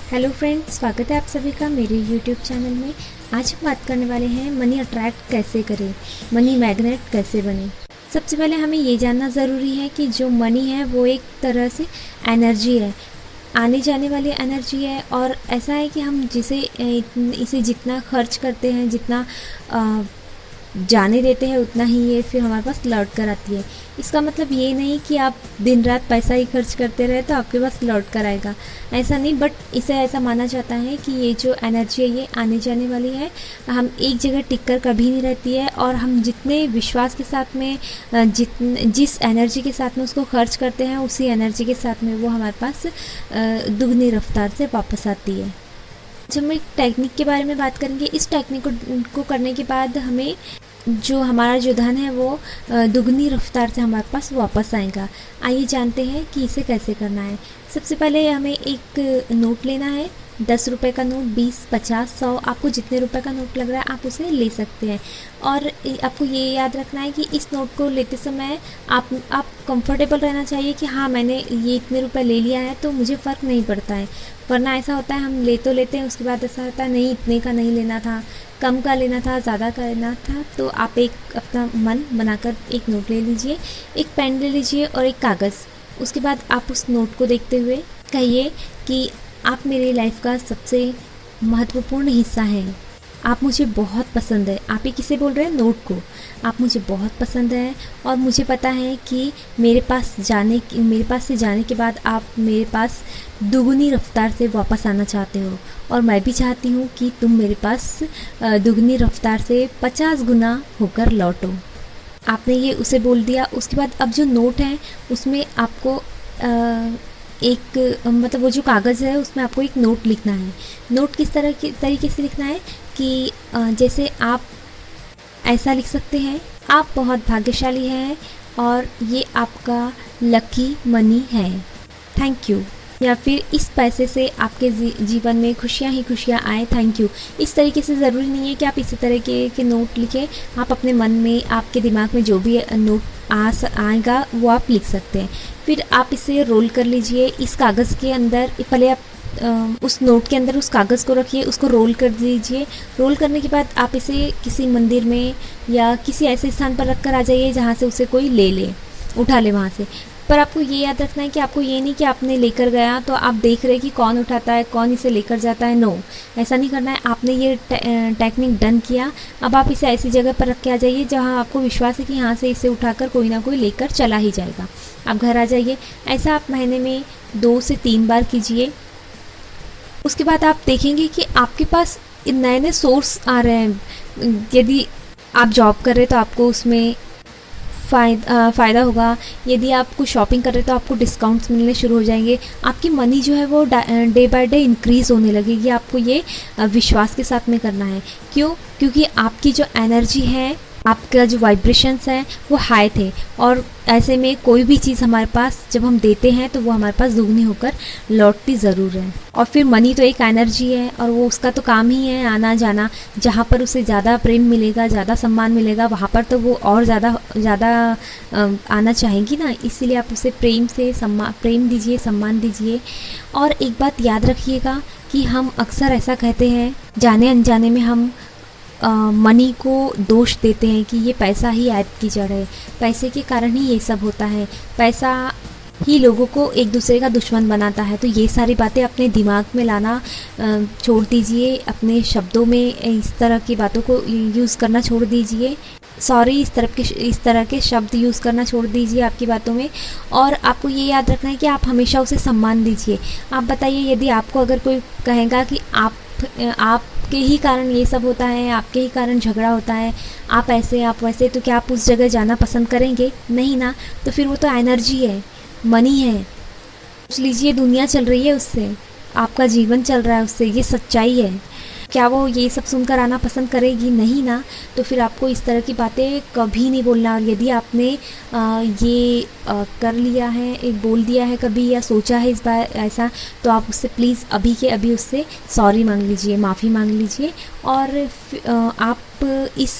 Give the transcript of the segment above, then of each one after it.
Hello friends, स्वागत है आप सभी का मेरे यूट्यूब चैनल में। आज हम बात करने वाले हैं मनी अट्रैक्ट कैसे करें, मनी मैग्नेट कैसे बने। सबसे पहले हमें ये जानना ज़रूरी है कि जो मनी है वो एक तरह से एनर्जी है, आने जाने वाली एनर्जी है। और ऐसा है कि हम इसे जितना खर्च करते हैं, जितना जाने देते हैं, उतना ही ये फिर हमारे पास लौट कर आती है। इसका मतलब ये नहीं कि आप दिन रात पैसा ही खर्च करते रहे तो आपके पास लौट कर आएगा, ऐसा नहीं। बट इसे ऐसा माना जाता है कि ये जो एनर्जी है ये आने जाने वाली है, हम एक जगह टिक कर कभी नहीं रहती है। और हम जितने विश्वास के साथ में जिस एनर्जी के साथ में उसको खर्च करते हैं, उसी एनर्जी के साथ में वो हमारे पास दुगनी रफ्तार से वापस आती है। जब हम एक टेक्निक के बारे में बात करेंगे, इस टेक्निक को करने के बाद हमें जो हमारा जो धन है वो दुगनी रफ्तार से हमारे पास वापस आएगा। आइए जानते हैं कि इसे कैसे करना है। सबसे पहले हमें एक नोट लेना है, 10 रुपये का नोट, 20, 50, 100, आपको जितने रुपए का नोट लग रहा है आप उसे ले सकते हैं। और आपको ये याद रखना है कि इस नोट को लेते समय आप कंफर्टेबल रहना चाहिए कि हाँ, मैंने ये इतने रुपए ले लिया है तो मुझे फ़र्क नहीं पड़ता है। वरना ऐसा होता है हम ले तो लेते हैं, उसके बाद ऐसा होता है नहीं, इतने का नहीं लेना था, कम का लेना था, ज़्यादा का लेना था। तो आप एक अपना मन बनाकर एक नोट ले लीजिए, एक पेन ले लीजिए और एक कागज़। उसके बाद आप उस नोट को देखते हुए कहिए कि आप मेरी लाइफ का सबसे महत्वपूर्ण हिस्सा हैं, आप मुझे बहुत पसंद है। आप ये किसे बोल रहे हैं? नोट को। आप मुझे बहुत पसंद है और मुझे पता है कि मेरे पास से जाने के बाद आप मेरे पास दुगनी रफ्तार से वापस आना चाहते हो, और मैं भी चाहती हूँ कि तुम मेरे पास दुगनी रफ्तार से 50 गुना होकर लौटो। आपने ये उसे बोल दिया। उसके बाद अब जो नोट है उसमें आपको मतलब वो जो कागज़ है उसमें आपको एक नोट लिखना है। नोट किस तरीके से लिखना है कि जैसे आप ऐसा लिख सकते हैं, आप बहुत भाग्यशाली हैं और ये आपका लकी मनी है, थैंक यू। या फिर इस पैसे से आपके जीवन में खुशियाँ ही खुशियाँ आए, थैंक यू। इस तरीके से ज़रूरी नहीं है कि आप इसी तरह के नोट लिखें। आप अपने मन में, आपके दिमाग में जो भी नोट आएगा वो आप लिख सकते हैं। फिर आप इसे रोल कर लीजिए इस कागज़ के अंदर। पहले आप उस नोट के अंदर उस कागज़ को रखिए, उसको रोल कर दीजिए। रोल करने के बाद आप इसे किसी मंदिर में या किसी ऐसे स्थान पर रख कर आ जाइए जहाँ से उसे कोई उठा ले वहाँ से। पर आपको ये याद रखना है कि आपको ये नहीं कि आपने लेकर गया तो आप देख रहे कि कौन उठाता है, कौन इसे लेकर जाता है। नो, ऐसा नहीं करना है। आपने ये टेक्निक डन किया, अब आप इसे ऐसी जगह पर रख के आ जाइए जहाँ आपको विश्वास है कि यहाँ से इसे उठाकर कोई ना कोई लेकर चला ही जाएगा। आप घर आ जाइए। ऐसा आप महीने में 2 से 3 बार कीजिए। उसके बाद आप देखेंगे कि आपके पास नए नए सोर्स आ रहे हैं। यदि आप जॉब कर रहे हैं तो आपको उसमें फ़ायदा होगा। यदि आप कुछ शॉपिंग कर रहे हैं तो आपको डिस्काउंट्स मिलने शुरू हो जाएंगे। आपकी मनी जो है वो डे बाय डे इंक्रीज़ होने लगेगी। आपको ये विश्वास के साथ में करना है। क्यों? क्योंकि आपकी जो एनर्जी है, आपका जो वाइब्रेशंस हैं वो हाई थे, और ऐसे में कोई भी चीज़ हमारे पास जब हम देते हैं तो वो हमारे पास दुगनी होकर लौटती ज़रूर है। और फिर मनी तो एक एनर्जी है और वो उसका तो काम ही है आना जाना। जहाँ पर उसे ज़्यादा प्रेम मिलेगा, ज़्यादा सम्मान मिलेगा, वहाँ पर तो वो और ज़्यादा आना चाहेंगी ना। इसीलिए आप उसे प्रेम दीजिए, सम्मान दीजिए। और एक बात याद रखिएगा कि हम अक्सर ऐसा कहते हैं, जाने अनजाने में हम मनी को दोष देते हैं कि ये पैसा ही ऐब की जड़ है, पैसे के कारण ही ये सब होता है, पैसा ही लोगों को एक दूसरे का दुश्मन बनाता है। तो ये सारी बातें अपने दिमाग में लाना छोड़ दीजिए। अपने शब्दों में इस तरह की बातों को यूज़ करना छोड़ दीजिए। इस तरह के शब्द यूज़ करना छोड़ दीजिए आपकी बातों में। और आपको ये याद रखना है कि आप हमेशा उसे सम्मान दीजिए। आप बताइए, यदि आपको अगर कोई कहेगा कि आपके ही कारण ये सब होता है, आपके ही कारण झगड़ा होता है, आप ऐसे आप वैसे, तो क्या आप उस जगह जाना पसंद करेंगे? नहीं ना। तो फिर वो तो एनर्जी है, मनी है। सोच लीजिए, दुनिया चल रही है उससे, आपका जीवन चल रहा है उससे, ये सच्चाई है। क्या वो ये सब सुनकर आना पसंद करेगी? नहीं ना। तो फिर आपको इस तरह की बातें कभी नहीं बोलना। और यदि आपने ये कर लिया है, एक बोल दिया है कभी या सोचा है इस बार ऐसा, तो आप उससे प्लीज़ अभी के अभी उससे सॉरी मांग लीजिए, माफ़ी मांग लीजिए। और आप इस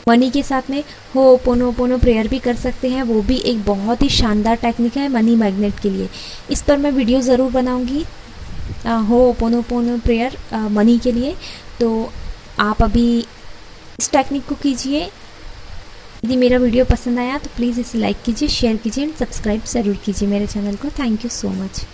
मनी के साथ में होपोनोपोनो प्रेयर भी कर सकते हैं। वो भी एक बहुत ही शानदार टेक्निक है मनी मैग्नेट के लिए। इस पर मैं वीडियो ज़रूर बनाऊँगी। होपोनोपोनो प्रेयर मनी के लिए। तो आप अभी इस टेक्निक को कीजिए। यदि मेरा वीडियो पसंद आया तो प्लीज़ इसे लाइक कीजिए, शेयर कीजिए एंड सब्सक्राइब ज़रूर कीजिए मेरे चैनल को। Thank you so much.